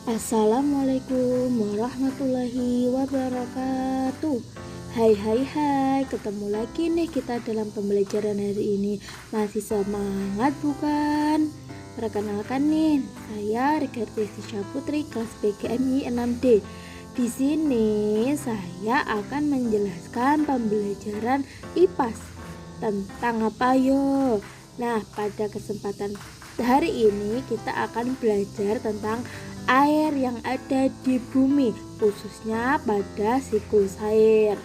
Assalamualaikum warahmatullahi wabarakatuh. Hai, ketemu lagi nih kita dalam pembelajaran hari ini. Masih semangat bukan? Perkenalkan nih, saya Ricardesia Putri kelas PGMI 6D. Di sini saya akan menjelaskan pembelajaran IPAS. Tentang apa yo? Nah, pada kesempatan hari ini kita akan belajar tentang air yang ada di bumi, khususnya pada siklus air.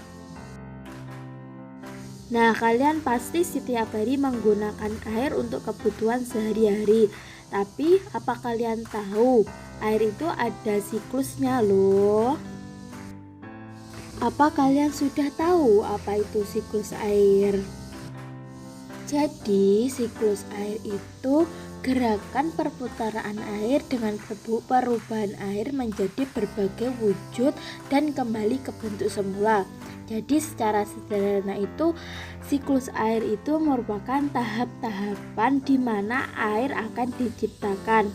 Nah, kalian pasti setiap hari menggunakan air untuk kebutuhan sehari-hari. Tapi apa kalian tahu air itu ada siklusnya loh? Apa kalian sudah tahu apa itu siklus air? Jadi, siklus air itu gerakan perputaran air dengan perubahan air menjadi berbagai wujud dan kembali ke bentuk semula. Jadi secara sederhana itu siklus air itu merupakan tahap-tahapan di mana air akan diciptakan.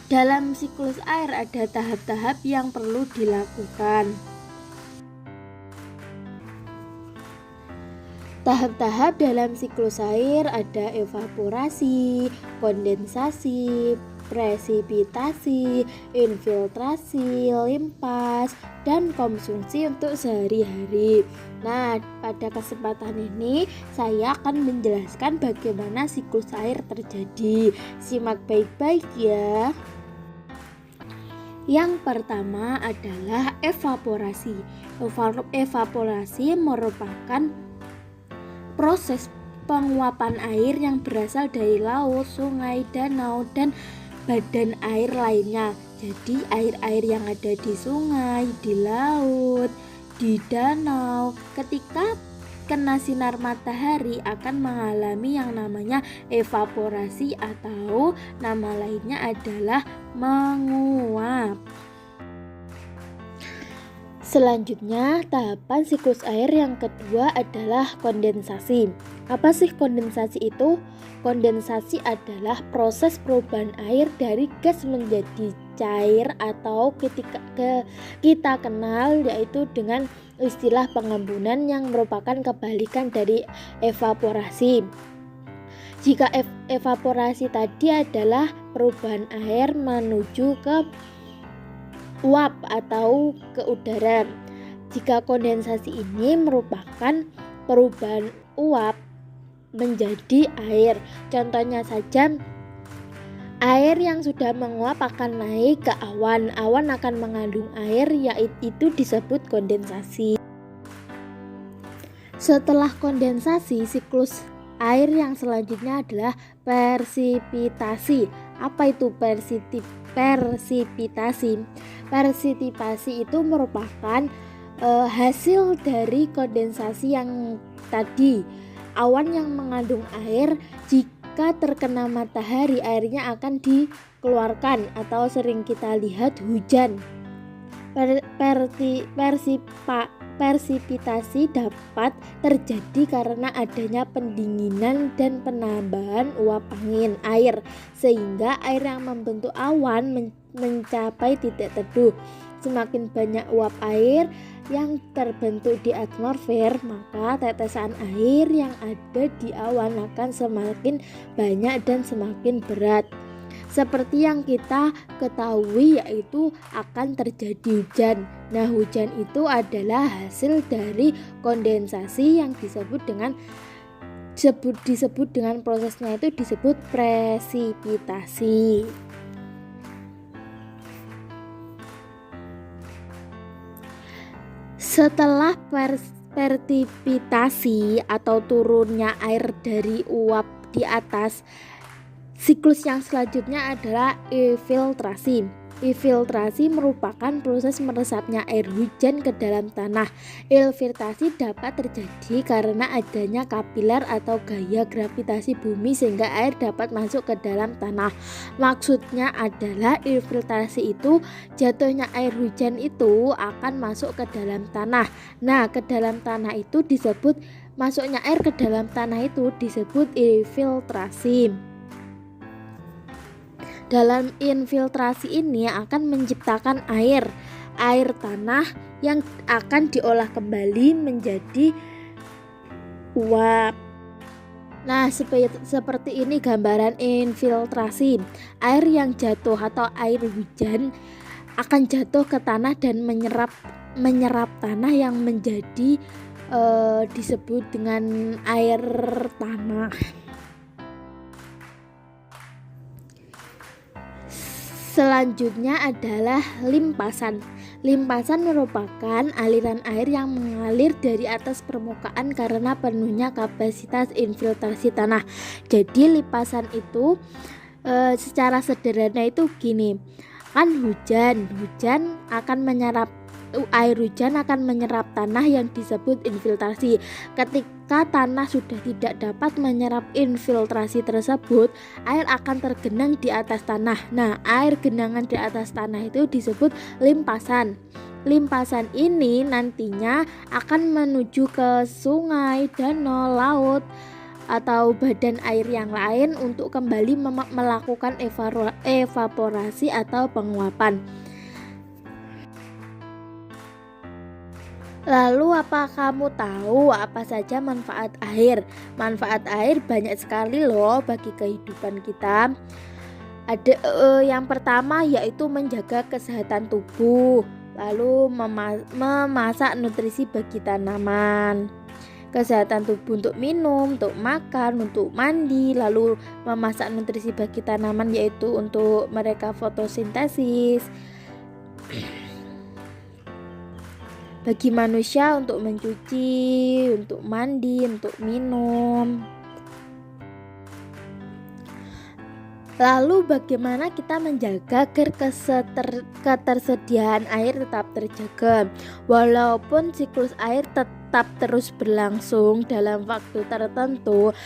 Dalam siklus air ada tahap-tahap yang perlu dilakukan. Tahap-tahap dalam siklus air ada evaporasi, kondensasi, presipitasi, infiltrasi, limpas, dan konsumsi untuk sehari-hari. Nah, pada kesempatan ini saya akan menjelaskan bagaimana siklus air terjadi. Simak baik-baik ya. Yang pertama adalah evaporasi. Evaporasi merupakan proses penguapan air yang berasal dari laut, sungai, danau, dan badan air lainnya. Jadi air-air yang ada di sungai, di laut, di danau, ketika kena sinar matahari akan mengalami yang namanya evaporasi atau nama lainnya adalah menguap. Selanjutnya, tahapan siklus air yang kedua adalah kondensasi. Apa sih kondensasi itu? Kondensasi adalah proses perubahan air dari gas menjadi cair atau kita kenal yaitu dengan istilah pengembunan yang merupakan kebalikan dari evaporasi. Jika evaporasi tadi adalah perubahan air menuju ke uap atau ke udara. Jika kondensasi ini merupakan perubahan uap menjadi air. Contohnya saja, air yang sudah menguap akan naik ke awan. Awan akan mengandung air, yaitu disebut kondensasi. Setelah kondensasi, siklus air yang selanjutnya adalah persipitasi. Apa itu persipitasi? Persipitasi itu merupakan hasil dari kondensasi yang tadi. Awan yang mengandung air jika terkena matahari airnya akan dikeluarkan atau sering kita lihat hujan. Persipitasi dapat terjadi karena adanya pendinginan dan penambahan uap angin air sehingga air yang membentuk awan mencapai titik teduh. Semakin banyak uap air yang terbentuk di atmosfer, maka tetesan air yang ada di awan akan semakin banyak dan semakin berat. Seperti yang kita ketahui yaitu akan terjadi hujan. Nah, hujan itu adalah hasil dari kondensasi yang disebut dengan prosesnya itu disebut presipitasi. Setelah persipitasi atau turunnya air dari uap di atas, siklus yang selanjutnya adalah infiltrasi. Infiltrasi merupakan proses meresapnya air hujan ke dalam tanah. Infiltrasi dapat terjadi karena adanya kapiler atau gaya gravitasi bumi sehingga air dapat masuk ke dalam tanah. Maksudnya adalah infiltrasi itu jatuhnya air hujan itu akan masuk ke dalam tanah. Nah, ke dalam tanah itu disebut masuknya air ke dalam tanah itu disebut infiltrasi. Dalam infiltrasi ini akan menciptakan air tanah yang akan diolah kembali menjadi uap. Nah, seperti ini gambaran infiltrasi. Air yang jatuh atau air hujan akan jatuh ke tanah dan menyerap tanah yang menjadi disebut dengan air tanah. Selanjutnya adalah limpasan. Limpasan merupakan aliran air yang mengalir dari atas permukaan karena penuhnya kapasitas infiltrasi tanah. Jadi limpasan itu secara sederhana itu gini. Kan hujan akan menyerap air hujan akan menyerap tanah yang disebut infiltrasi. Ketika tanah sudah tidak dapat menyerap infiltrasi tersebut, air akan tergenang di atas tanah. Nah, air genangan di atas tanah itu disebut limpasan. Limpasan ini nantinya akan menuju ke sungai, danau, laut, atau badan air yang lain untuk kembali melakukan evaporasi atau penguapan. Lalu apa kamu tahu apa saja manfaat air? Manfaat air banyak sekali loh bagi kehidupan kita. Ada yang pertama yaitu menjaga kesehatan tubuh, lalu memasak nutrisi bagi tanaman. Kesehatan tubuh untuk minum, untuk makan, untuk mandi, lalu memasak nutrisi bagi tanaman yaitu untuk mereka fotosintesis. Bagi manusia untuk mencuci, untuk mandi, untuk minum. Lalu bagaimana kita menjaga agar ketersediaan air tetap terjaga? Walaupun siklus air tetap terus berlangsung dalam waktu tertentu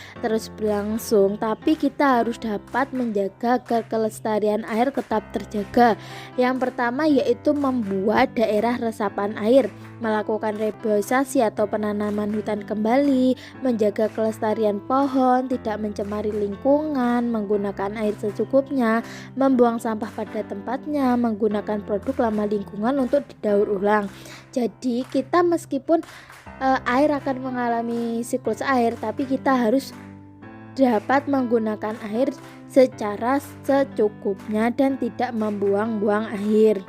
tapi kita harus dapat menjaga agar kelestarian air tetap terjaga. Yang pertama yaitu membuat daerah resapan air, melakukan reboisasi atau penanaman hutan kembali, menjaga kelestarian pohon, tidak mencemari lingkungan, menggunakan air secukupnya, membuang sampah pada tempatnya, menggunakan produk ramah lingkungan untuk didaur ulang. Jadi kita meskipun air akan mengalami siklus air, tapi kita harus dapat menggunakan air secara secukupnya dan tidak membuang-buang air.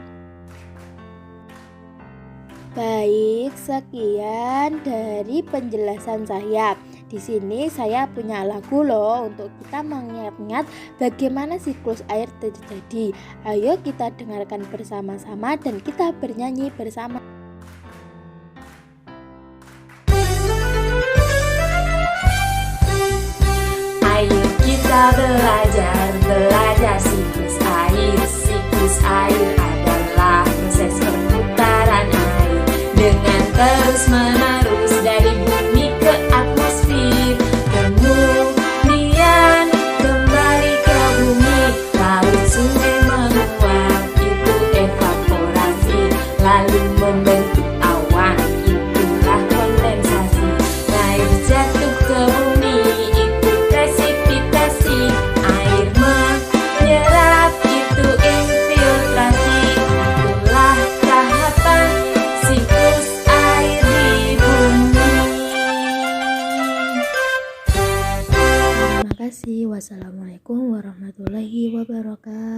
Baik, sekian dari penjelasan saya. Di sini saya punya lagu loh untuk kita mengingat-ingat bagaimana siklus air terjadi. Ayo kita dengarkan bersama-sama dan kita bernyanyi bersama. Ayo kita belajar siklus air. Siklus air adalah proses perputaran air dengan terus menerus dari bumi ke atmosfer, kemudian kembali ke bumi, laut sungai menguap, itu evaporasi, lalu membentuk awan, itulah kondensasi. Air jatuh ke bumi, itu presipitasi, air menyerap, itu infiltrasi, itulah tahapan siklus air di bumi. Terima kasih. Wassalamualaikum warahmatullahi wabarakatuh.